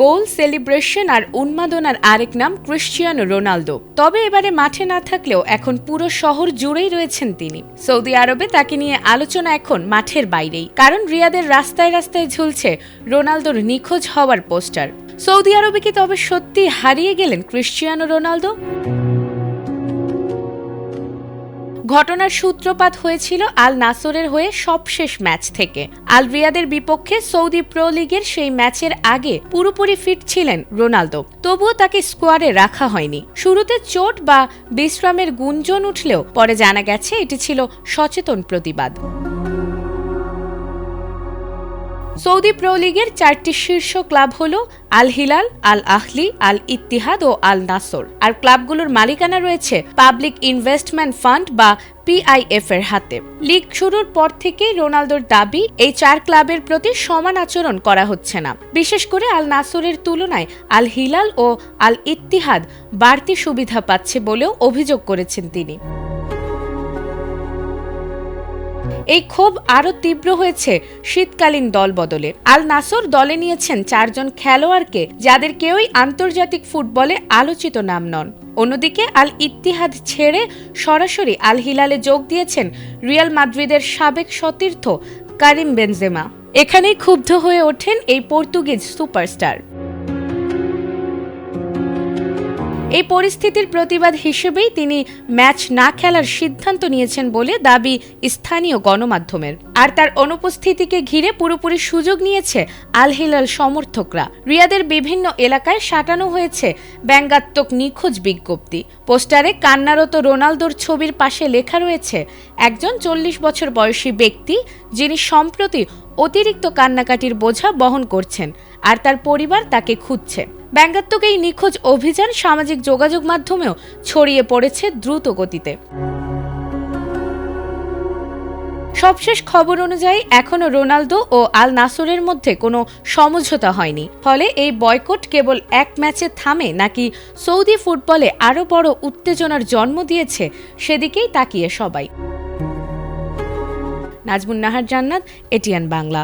গোল, celebration আর উন্মাদনার আরেক নাম ক্রিশ্চিয়ানো রোনালদো। তবে এবারে মাঠে না থাকলেও এখন পুরো শহর জুড়েই রয়েছেন তিনি। সৌদি আরবে তাকে নিয়ে আলোচনা এখন মাঠের বাইরেই, কারণ রিয়াদের রাস্তায় রাস্তায় ঝুলছে রোনালদোর নিখোঁজ হওয়ার পোস্টার। সৌদি আরবে কি তবে সত্যি হারিয়ে গেলেন ক্রিশ্চিয়ানো রোনালদো? ঘটনার সূত্রপাত হয়েছিল আল নাসরের হয়ে সবশেষ ম্যাচ থেকে। আল রিয়াদের বিপক্ষে সৌদি প্রো লিগের সেই ম্যাচের আগে পুরোপুরি ফিট ছিলেন রোনালদো, তবুও তাকে স্কোয়াডে রাখা হয়নি। শুরুতে চোট বা বিশ্রামের গুঞ্জন উঠলেও পরে জানা গেছে এটি ছিল সচেতন প্রতিবাদ। সৌদি প্রো লিগের 4টি শীর্ষ ক্লাব হল আল হিলাল, আল আহলি, আল ইত্তিহাদ ও আল নাসর। আর ক্লাবগুলোর মালিকানা রয়েছে পাবলিক ইনভেস্টমেন্ট ফান্ড বা PIF এর হাতে। লিগ শুরুর পর থেকেই রোনালদোর দাবি, এই 4 ক্লাবের প্রতি সমান আচরণ করা হচ্ছে না। বিশেষ করে আল নাসরের তুলনায় আল হিলাল ও আল ইত্তিহাদ বাড়তি সুবিধা পাচ্ছে বলেও অভিযোগ করেছেন তিনি। এই ক্ষোভ আরও তীব্র হয়েছে শীতকালীন দল বদলে। আল নাসর দলে নিয়েছেন 4 জন খেলোয়াড়কে, যাদের কেউই আন্তর্জাতিক ফুটবলে আলোচিত নাম নন। অন্যদিকে আল ইত্তিহাদ ছেড়ে সরাসরি আল হিলালে যোগ দিয়েছেন রিয়াল মাদ্রিদের সাবেক সতীর্থ কারিম বেনজেমা। এখানেই ক্ষুব্ধ হয়ে ওঠেন এই পর্তুগিজ সুপারস্টার। এই পরিস্থিতির প্রতিবাদ হিসেবেই তিনি ম্যাচ না খেলার সিদ্ধান্ত নিয়েছেন বলে দাবি স্থানীয় গণমাধ্যমের। আর তার অনুপস্থিতিকে ঘিরে পুরোপুরি সুযোগ নিয়েছে আল হিলাল সমর্থকরা। রিয়াদের বিভিন্ন এলাকায় সাঁটানো হয়েছে ব্যঙ্গাত্মক নিখোঁজ বিজ্ঞপ্তি। পোস্টারে কান্নারত রোনালদোর ছবির পাশে লেখা রয়েছে, একজন 40 বছর বয়সী ব্যক্তি যিনি সম্প্রতি অতিরিক্ত কান্নাকাটির বোঝা বহন করছেন, আর তার পরিবার তাকে খুঁজছে। ব্যঙ্গাত্মক এই নিখোঁজ অভিযান সামাজিক যোগাযোগ মাধ্যমেও ছড়িয়ে পড়েছে দ্রুত গতিতে। সবশেষ খবর অনুযায়ী এখনও রোনালদো ও আল নাসরের মধ্যে কোনো সমঝোতা হয়নি। ফলে এই বয়কট কেবল এক ম্যাচে থামে নাকি সৌদি ফুটবলে আরও বড় উত্তেজনার জন্ম দিয়েছে, সেদিকেই তাকিয়ে সবাই। নাজমুন নাহার জান্নাত, এটিএন বাংলা।